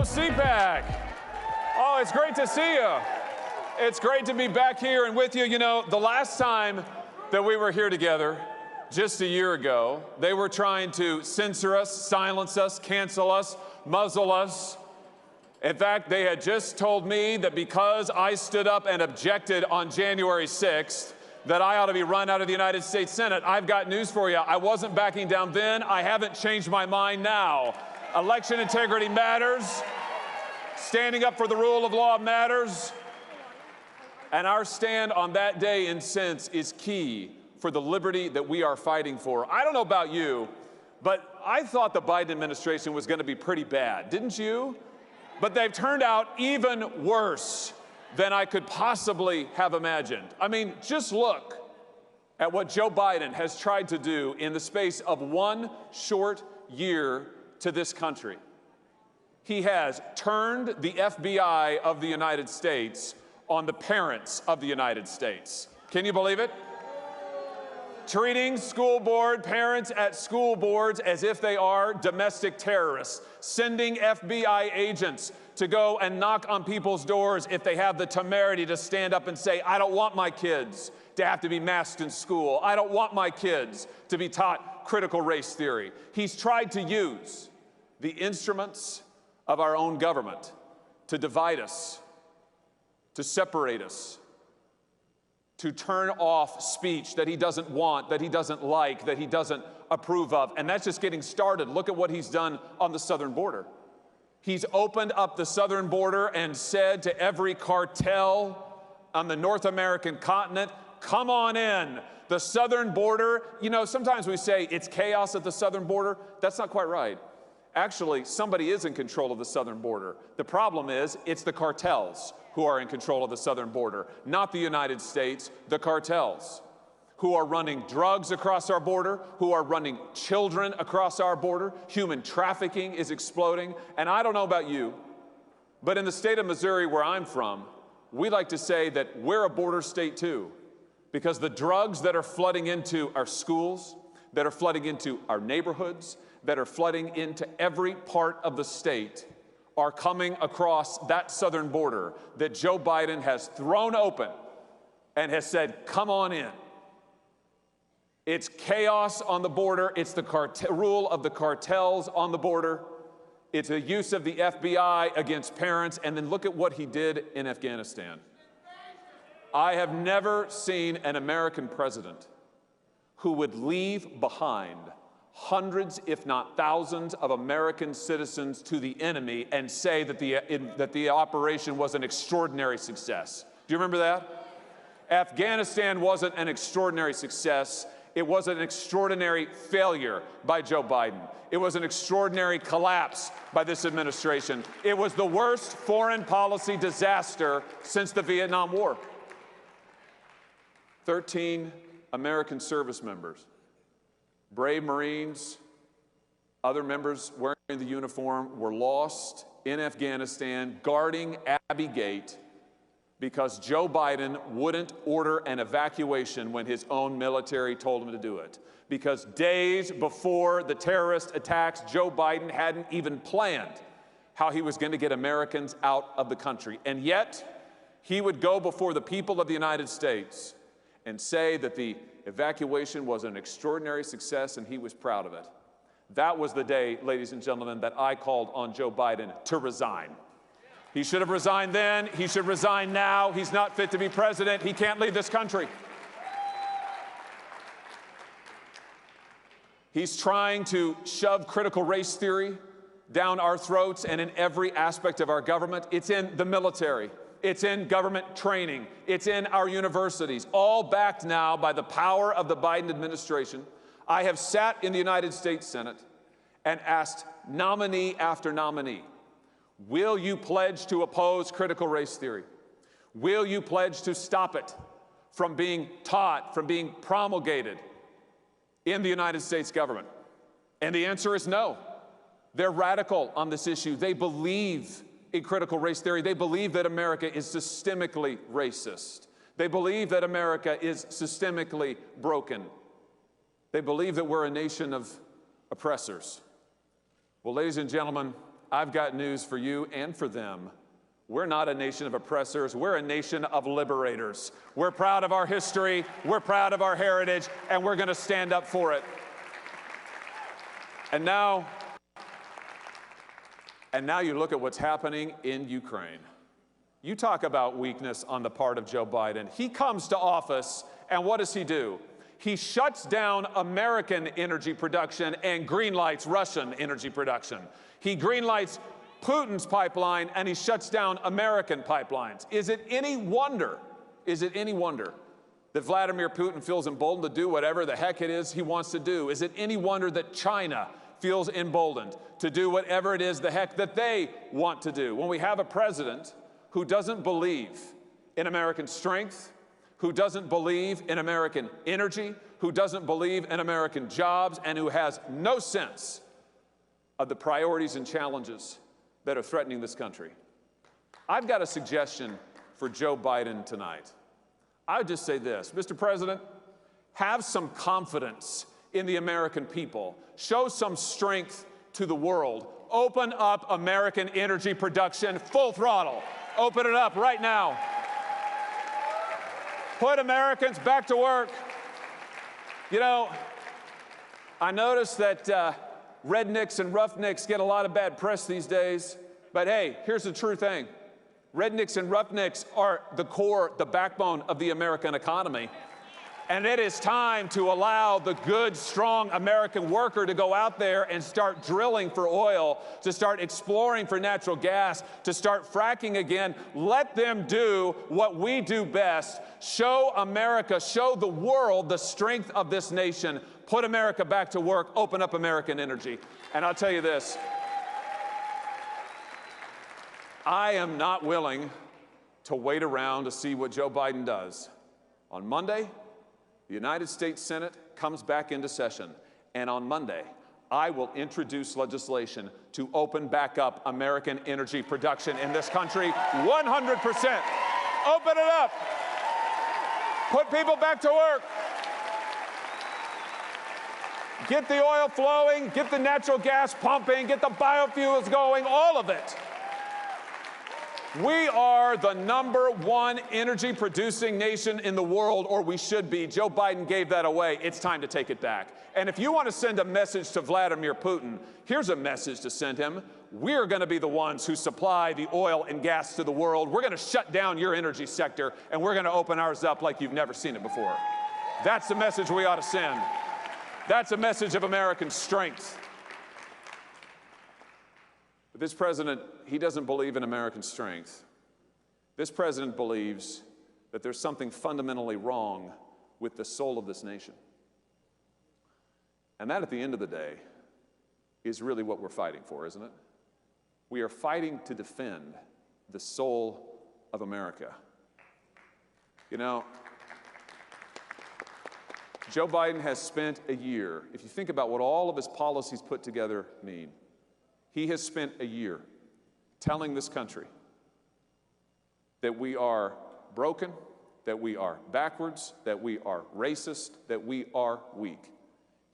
CPAC. Oh, it's great to see you. It's great to be back here and with you. You know, the last time that we were here together, just a year ago, they were trying to censor us, silence us, cancel us, muzzle us. In fact, they had just told me that because I stood up and objected on January 6th, that I ought to be run out of the United States Senate. I've got news for you. I wasn't backing down then. I haven't changed my mind now. Election integrity matters. Standing up for the rule of law matters. And our stand on that day and since is key for the liberty that we are fighting for. I don't know about you, but I thought the Biden administration was going to be pretty bad, didn't you? But they've turned out even worse than I could possibly have imagined. I mean, just look at what Joe Biden has tried to do in the space of one short year to this country. He has turned the FBI of the United States on the parents of the United States. Can you believe it? Treating school board parents at school boards as if they are domestic terrorists, sending FBI agents to go and knock on people's doors if they have the temerity to stand up and say, I don't want my kids to have to be masked in school. I don't want my kids to be taught critical race theory. He's tried to use the instruments of our own government to divide us, to separate us, to turn off speech that he doesn't want, that he doesn't like, that he doesn't approve of. And that's just getting started. Look at what he's done on the southern border. He's opened up the southern border and said to every cartel on the North American continent, come on in. The southern border, you know, sometimes we say it's chaos at the southern border. That's not quite right. Actually, somebody is in control of the southern border. The problem is it's the cartels who are in control of the southern border, not the United States, the cartels who are running drugs across our border, who are running children across our border. Human trafficking is exploding. And I don't know about you, but in the state of Missouri, where I'm from, we like to say that we're a border state too, because the drugs that are flooding into our schools, that are flooding into our neighborhoods, that are flooding into every part of the state are coming across that southern border that Joe Biden has thrown open and has said, come on in. It's chaos on the border. It's the rule of the cartels on the border. It's a use of the FBI against parents. And then look at what he did in Afghanistan. I have never seen an American president who would leave behind hundreds, if not thousands, of American citizens to the enemy and say that the operation was an extraordinary success. Do you remember that? Afghanistan wasn't an extraordinary success. It was an extraordinary failure by Joe Biden. It was an extraordinary collapse by this administration. It was the worst foreign policy disaster since the Vietnam War. 13 American service members, brave Marines, other members wearing the uniform, were lost in Afghanistan guarding Abbey Gate because Joe Biden wouldn't order an evacuation when his own military told him to do it. Because days before the terrorist attacks, Joe Biden hadn't even planned how he was going to get Americans out of the country. And yet, he would go before the people of the United States and say that the evacuation was an extraordinary success and he was proud of it. That was the day, ladies and gentlemen, that I called on Joe Biden to resign. He should have resigned then. He should resign now. He's not fit to be president. He can't lead this country. He's trying to shove critical race theory down our throats and in every aspect of our government. It's in the military. It's in government training. It's in our universities, all backed now by the power of the Biden administration. I have sat in the United States Senate and asked nominee after nominee, will you pledge to oppose critical race theory? Will you pledge to stop it from being taught, from being promulgated in the United States government? And the answer is no. They're radical on this issue. They believe in critical race theory. They believe that America is systemically racist. They believe that America is systemically broken. They believe that we're a nation of oppressors. Well, ladies and gentlemen, I've got news for you and for them. We're not a nation of oppressors. We're a nation of liberators. We're proud of our history. We're proud of our heritage, and we're going to stand up for it. And now you look at what's happening in Ukraine. You talk about weakness on the part of Joe Biden. He comes to office, and what does he do? He shuts down American energy production and greenlights Russian energy production. He greenlights Putin's pipeline, and he shuts down American pipelines. Is it any wonder that Vladimir Putin feels emboldened to do whatever the heck it is he wants to do? Is it any wonder that China feels emboldened to do whatever it is the heck that they want to do? When we have a president who doesn't believe in American strength, who doesn't believe in American energy, who doesn't believe in American jobs, and who has no sense of the priorities and challenges that are threatening this country. I've got a suggestion for Joe Biden tonight. I would just say this, Mr. President, have some confidence in the American people. Show some strength to the world. Open up American energy production full throttle. Open it up right now. Put Americans back to work. You know, I notice that rednecks and roughnecks get a lot of bad press these days, but hey, here's the true thing. Rednecks and roughnecks are the core, the backbone of the American economy. And it is time to allow the good, strong American worker to go out there and start drilling for oil, to start exploring for natural gas, to start fracking again. Let them do what we do best. Show America, show the world the strength of this nation. Put America back to work, open up American energy. And I'll tell you this, I am not willing to wait around to see what Joe Biden does. On Monday, the United States Senate comes back into session, and on Monday, I will introduce legislation to open back up American energy production in this country 100%. Open it up. Put people back to work. Get the oil flowing, get the natural gas pumping, get the biofuels going, all of it. We are the #1 energy producing nation in the world, or we should be. Joe Biden gave that away. It's time to take it back. And if you want to send a message to Vladimir Putin, here's a message to send him. We're going to be the ones who supply the oil and gas to the world. We're going to shut down your energy sector, and we're going to open ours up like you've never seen it before. That's the message we ought to send. That's a message of American strength. But this president, he doesn't believe in American strength. This president believes that there's something fundamentally wrong with the soul of this nation. And that, at the end of the day, is really what we're fighting for, isn't it? We are fighting to defend the soul of America. You know, Joe Biden has spent a year, if you think about what all of his policies put together mean, he has spent a year telling this country that we are broken, that we are backwards, that we are racist, that we are weak.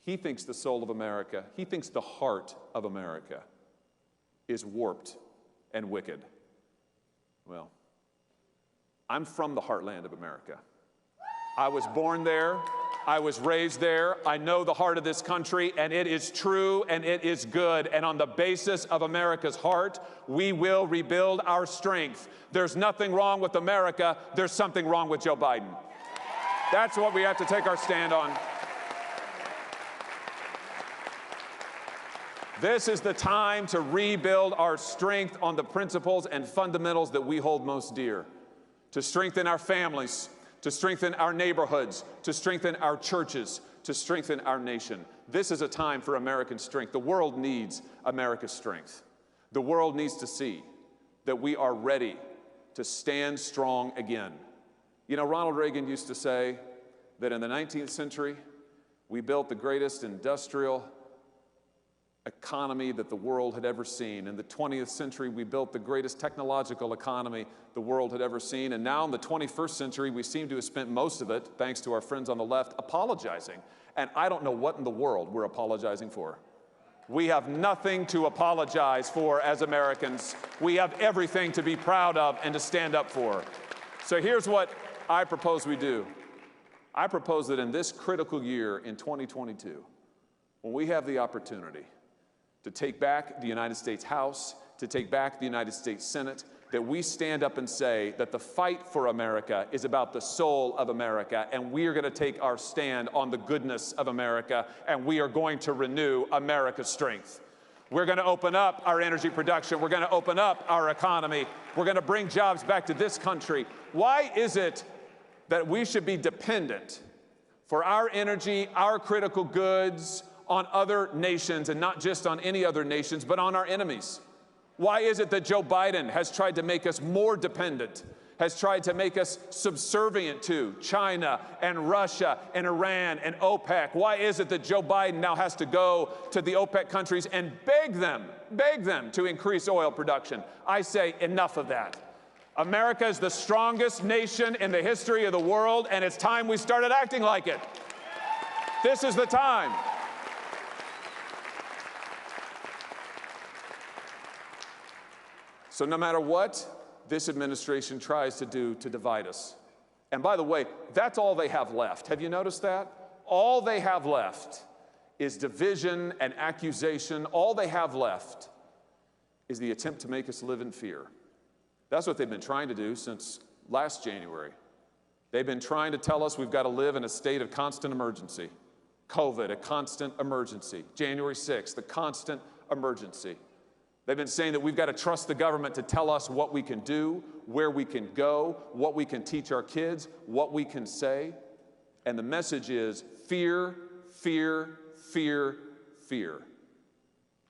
He thinks the soul of America, he thinks the heart of America is warped and wicked. Well, I'm from the heartland of America. I was born there. I was raised there. I know the heart of this country, and it is true and it is good. And on the basis of America's heart, we will rebuild our strength. There's nothing wrong with America. There's something wrong with Joe Biden. That's what we have to take our stand on. This is the time to rebuild our strength on the principles and fundamentals that we hold most dear, to strengthen our families, to strengthen our neighborhoods, to strengthen our churches, to strengthen our nation. This is a time for American strength. The world needs America's strength. The world needs to see that we are ready to stand strong again. You know, Ronald Reagan used to say that in the 19th century, we built the greatest industrial economy that the world had ever seen. In the 20th century, we built the greatest technological economy the world had ever seen. And now in the 21st century, we seem to have spent most of it, thanks to our friends on the left, apologizing. And I don't know what in the world we're apologizing for. We have nothing to apologize for as Americans. We have everything to be proud of and to stand up for. So here's what I propose we do. I propose that in this critical year in 2022, when we have the opportunity to take back the United States House, to take back the United States Senate, that we stand up and say that the fight for America is about the soul of America, and we are going to take our stand on the goodness of America, and we are going to renew America's strength. We're going to open up our energy production. We're going to open up our economy. We're going to bring jobs back to this country. Why is it that we should be dependent for our energy, our critical goods, on other nations, and not just on any other nations, but on our enemies? Why is it that Joe Biden has tried to make us more dependent, has tried to make us subservient to China and Russia and Iran and OPEC? Why is it that Joe Biden now has to go to the OPEC countries and beg them to increase oil production? I say enough of that. America is the strongest nation in the history of the world, and it's time we started acting like it. This is the time. So no matter what this administration tries to do to divide us, and by the way, that's all they have left. Have you noticed that? All they have left is division and accusation. All they have left is the attempt to make us live in fear. That's what they've been trying to do since last January. They've been trying to tell us we've got to live in a state of constant emergency. COVID, a constant emergency. January 6th, a constant emergency. They've been saying that we've got to trust the government to tell us what we can do, where we can go, what we can teach our kids, what we can say. And the message is fear, fear, fear, fear.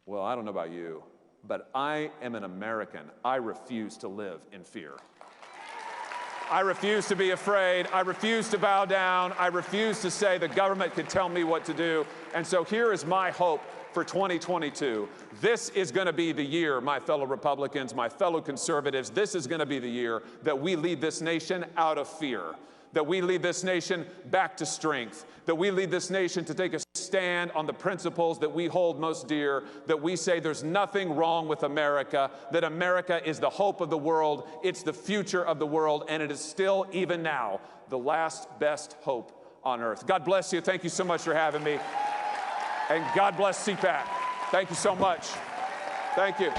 Well, I don't know about you, but I am an American. I refuse to live in fear. I refuse to be afraid. I refuse to bow down. I refuse to say the government can tell me what to do. And so here is my hope for 2022. This is going to be the year, my fellow Republicans, my fellow conservatives, this is going to be the year that we lead this nation out of fear, that we lead this nation back to strength, that we lead this nation to take a stand on the principles that we hold most dear, that we say there's nothing wrong with America, that America is the hope of the world, it's the future of the world, and it is still, even now, the last best hope on earth. God bless you. Thank you so much for having me. And God bless CPAC. Thank you so much. Thank you.